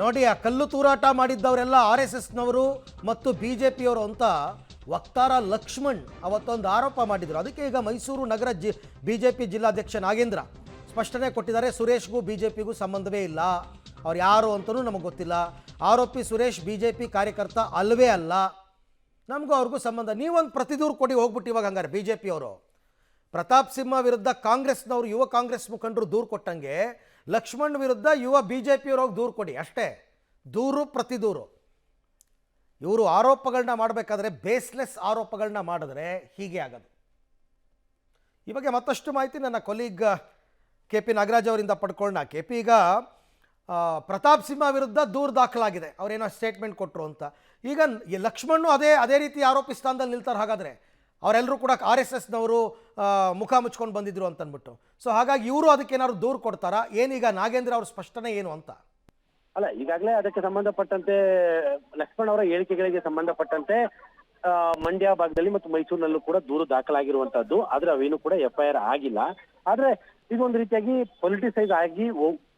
ನೋಡಿ, ಆ ಕಲ್ಲು ತೂರಾಟ ಮಾಡಿದ್ದವರೆಲ್ಲ RSSನವರು ಮತ್ತು BJPಯವರು ಅಂತ ವಕ್ತಾರ ಲಕ್ಷ್ಮಣ್ ಅವತ್ತೊಂದು ಆರೋಪ ಮಾಡಿದರು. ಅದಕ್ಕೆ ಈಗ ಮೈಸೂರು ನಗರ BJP ಜಿಲ್ಲಾಧ್ಯಕ್ಷ ನಾಗೇಂದ್ರ ಸ್ಪಷ್ಟನೆ ಕೊಟ್ಟಿದ್ದಾರೆ. ಸುರೇಶ್ಗೂ BJPಗೂ ಸಂಬಂಧವೇ ಇಲ್ಲ, ಅವ್ರು ಯಾರು ಅಂತಲೂ ನಮಗೆ ಗೊತ್ತಿಲ್ಲ. ಆರೋಪಿ ಸುರೇಶ್ BJP ಕಾರ್ಯಕರ್ತ ಅಲ್ವೇ ಅಲ್ಲ, ನಮಗೂ ಅವ್ರಿಗೂ ಸಂಬಂಧ. ನೀವೊಂದು ಪ್ರತಿದೂರು ಕೊಡಿ ಹೋಗ್ಬಿಟ್ಟು ಇವಾಗ. ಹಂಗಾರೆ BJPಯವರು ಪ್ರತಾಪ್ ಸಿಂಹ ವಿರುದ್ಧ ಕಾಂಗ್ರೆಸ್ನವರು, ಯುವ ಕಾಂಗ್ರೆಸ್ ಮುಖಂಡರು ದೂರು ಕೊಟ್ಟಂಗೆ ಲಕ್ಷ್ಮಣ್ ವಿರುದ್ಧ ಯುವ BJPಯವರು ಹೋಗಿ ದೂರು ಕೊಡಿ ಅಷ್ಟೇ. ದೂರು ಪ್ರತಿದೂರು. ಇವರು ಆರೋಪಗಳನ್ನ ಮಾಡಬೇಕಾದ್ರೆ ಬೇಸ್ಲೆಸ್ ಆರೋಪಗಳನ್ನ ಮಾಡಿದ್ರೆ ಹೀಗೆ ಆಗೋದು. ಈ ಬಗ್ಗೆ ಮತ್ತಷ್ಟು ಮಾಹಿತಿ ನನ್ನ ಕೊಲೀಗ್ KP ನಾಗರಾಜ್ ಅವರಿಂದ ಪಡ್ಕೊಳ್ಳೋಣ. KP, ಈಗ ಪ್ರತಾಪ್ ಸಿಂಹ ವಿರುದ್ಧ ದೂರು ದಾಖಲಾಗಿದೆ, ಅವರೇನೋ ಸ್ಟೇಟ್ಮೆಂಟ್ ಕೊಟ್ಟರು ಅಂತ. ಈಗ ಲಕ್ಷ್ಮಣ್ಣು ಅದೇ ರೀತಿ ಆರೋಪಿ ಸ್ಥಾನದಲ್ಲಿ ನಿಲ್ತಾರೆ. ಹಾಗಾದರೆ ಅವರೆಲ್ಲರೂ ಕೂಡ RSSನವರು ಮುಖ ಮುಚ್ಕೊಂಡು ಬಂದಿದ್ರು ಅಂತ ಅಂದ್ಬಿಟ್ಟು. ಸೊ ಹಾಗಾಗಿ ಇವರು ಅದಕ್ಕೇನಾದ್ರು ದೂರು ಕೊಡ್ತಾರಾ? ಏನೀಗ ನಾಗೇಂದ್ರ ಅವ್ರ ಸ್ಪಷ್ಟನೆ ಏನು ಅಂತ? ಅಲ್ಲ, ಈಗಾಗಲೇ ಅದಕ್ಕೆ ಸಂಬಂಧಪಟ್ಟಂತೆ ಲಕ್ಷ್ಮಣ್ ಅವರ ಹೇಳಿಕೆಗಳಿಗೆ ಸಂಬಂಧಪಟ್ಟಂತೆ ಮಂಡ್ಯ ಭಾಗದಲ್ಲಿ ಮತ್ತು ಮೈಸೂರಿನಲ್ಲೂ ಕೂಡ ದೂರು ದಾಖಲಾಗಿರುವಂತದ್ದು. ಆದ್ರೆ ಅವೇನು ಕೂಡ FIR ಆಗಿಲ್ಲ. ಆದ್ರೆ ಇದೊಂದು ರೀತಿಯಾಗಿ ಪೊಲಿಟಿಸೈಸ್ ಆಗಿ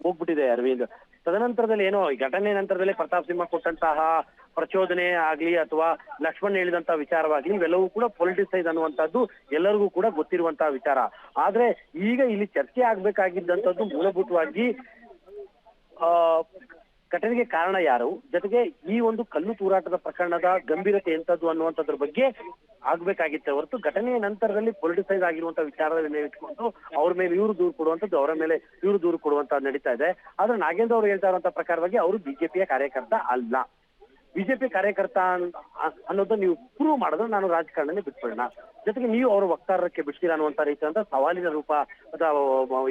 ಹೋಗ್ಬಿಟ್ಟಿದೆ ಅರವಿಂದ್. ತದನಂತರದಲ್ಲಿ ಏನೋ ಈ ಘಟನೆ ನಂತರದಲ್ಲಿ ಪ್ರತಾಪ್ ಸಿಂಹ ಕೊಟ್ಟಂತಹ ಪ್ರಚೋದನೆ ಆಗ್ಲಿ ಅಥವಾ ಲಕ್ಷ್ಮಣ್ ಹೇಳಿದಂತಹ ವಿಚಾರವಾಗ್ಲಿ, ಇವೆಲ್ಲವೂ ಕೂಡ ಪೊಲಿಟಿಸೈಸ್ ಅನ್ನುವಂಥದ್ದು ಎಲ್ಲರಿಗೂ ಕೂಡ ಗೊತ್ತಿರುವಂತಹ ವಿಚಾರ. ಆದ್ರೆ ಈಗ ಇಲ್ಲಿ ಚರ್ಚೆ ಆಗ್ಬೇಕಾಗಿದ್ದಂಥದ್ದು ಮೂಲಭೂತವಾಗಿ ಘಟನೆಗೆ ಕಾರಣ ಯಾರು, ಜೊತೆಗೆ ಈ ಒಂದು ಕಲ್ಲು ತೂರಾಟದ ಪ್ರಕರಣದ ಗಂಭೀರತೆ ಎಂತದ್ದು ಅನ್ನುವಂಥದ್ರ ಬಗ್ಗೆ ಆಗ್ಬೇಕಾಗಿತ್ತೆ ಹೊರತು ಘಟನೆಯ ನಂತರದಲ್ಲಿ ಪೊಲಿಟಿಸೈಸ್ ಆಗಿರುವಂತಹ ವಿಚಾರದಲ್ಲಿ ಇಟ್ಕೊಂಡು ಅವ್ರ ಮೇಲೆ ಇವರು ದೂರು ಕೊಡುವಂಥದ್ದು, ಅವರ ಮೇಲೆ ಇವರು ದೂರು ಕೊಡುವಂತ ನಡೀತಾ ಇದೆ. ಆದ್ರೆ ನಾಗೇಂದ್ರ ಅವರು ಹೇಳ್ತಾ ಇರುವಂತಹ ಪ್ರಕಾರವಾಗಿ ಅವರು BJPಯ ಕಾರ್ಯಕರ್ತ ಅಲ್ಲ. BJP ಕಾರ್ಯಕರ್ತ ಅನ್ನೋದನ್ನ ನೀವು ಪ್ರೂವ್ ಮಾಡಿದ್ರೆ ನಾನು ರಾಜಕಾರಣನೇ ಬಿಟ್ಬಿಡೋಣ, ಜೊತೆಗೆ ನೀವು ಅವರ ವಕ್ತಾರಕ್ಕೆ ಬಿಡ್ತೀರಾ ಅನ್ನುವಂತ ರೀತಿಯಂತ ಸವಾಲಿನ ರೂಪದ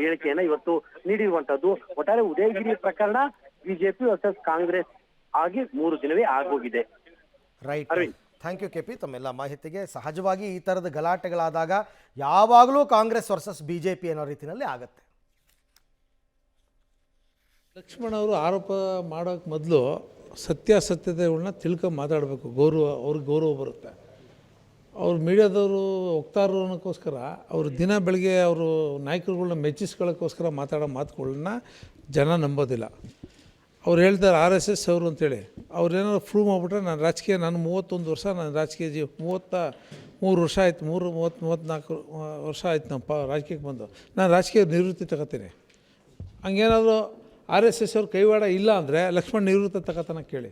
ಹೇಳಿಕೆಯನ್ನ ಇವತ್ತು ನೀಡಿರುವಂತದ್ದು. ಒಟ್ಟಾರೆ ಉದಯಗಿರಿ ಪ್ರಕರಣ BJP ವರ್ಸಸ್ ಕಾಂಗ್ರೆಸ್ ಆಗಿ 3 ದಿನವೇ ಆಗೋಗಿದೆ. ರೈಟ್, ಥ್ಯಾಂಕ್ ಯು KP ತಮ್ಮೆಲ್ಲ ಮಾಹಿತಿಗೆ. ಸಹಜವಾಗಿ ಈ ಥರದ ಗಲಾಟೆಗಳಾದಾಗ ಯಾವಾಗಲೂ ಕಾಂಗ್ರೆಸ್ ವರ್ಸಸ್ BJP ಅನ್ನೋ ರೀತಿಯಲ್ಲಿ ಆಗುತ್ತೆ. ಲಕ್ಷ್ಮಣ್ ಅವರು ಆರೋಪ ಮಾಡೋಕ್ಕೆ ಮೊದಲು ಸತ್ಯಾಸತ್ಯತೆಗಳನ್ನ ತಿಳ್ಕೊಂಡು ಮಾತಾಡಬೇಕು. ಅವ್ರಿಗೆ ಗೌರವ ಬರುತ್ತೆ. ಅವ್ರು ಮೀಡಿಯಾದವರು ವಕ್ತಾರನಕ್ಕೋಸ್ಕರ ಅವರು ದಿನ ಬೆಳಗ್ಗೆ ಅವರು ನಾಯಕರುಗಳನ್ನ ಮೆಚ್ಚಿಸ್ಕೊಳ್ಳೋಕ್ಕೋಸ್ಕರ ಮಾತಾಡೋ ಮಾತುಗಳನ್ನ ಜನ ನಂಬೋದಿಲ್ಲ. ಅವ್ರು ಹೇಳ್ತಾರೆ RSS ಅವರು ಅಂತೇಳಿ. ಅವ್ರೇನಾದ್ರು ಪ್ರೂವ್ ಮಾಡಿಬಿಟ್ರೆ ನಾನು 31 ವರ್ಷ ನಾನು ರಾಜಕೀಯ 33 ವರ್ಷ ಆಯ್ತು, 34 ವರ್ಷ ಆಯ್ತು ನಮ್ಮ ರಾಜಕೀಯಕ್ಕೆ ಬಂದು. ನಾನು ರಾಜಕೀಯ ನಿವೃತ್ತಿ ತಗೋತೀನಿ. ಹಂಗೇನಾದರೂ RSS ಅವ್ರ ಕೈವಾಡ ಇಲ್ಲ ಅಂದರೆ ಲಕ್ಷ್ಮಣ್ ನಿವೃತ್ತಿ ತಗೋತಾನೆ ಕೇಳಿ.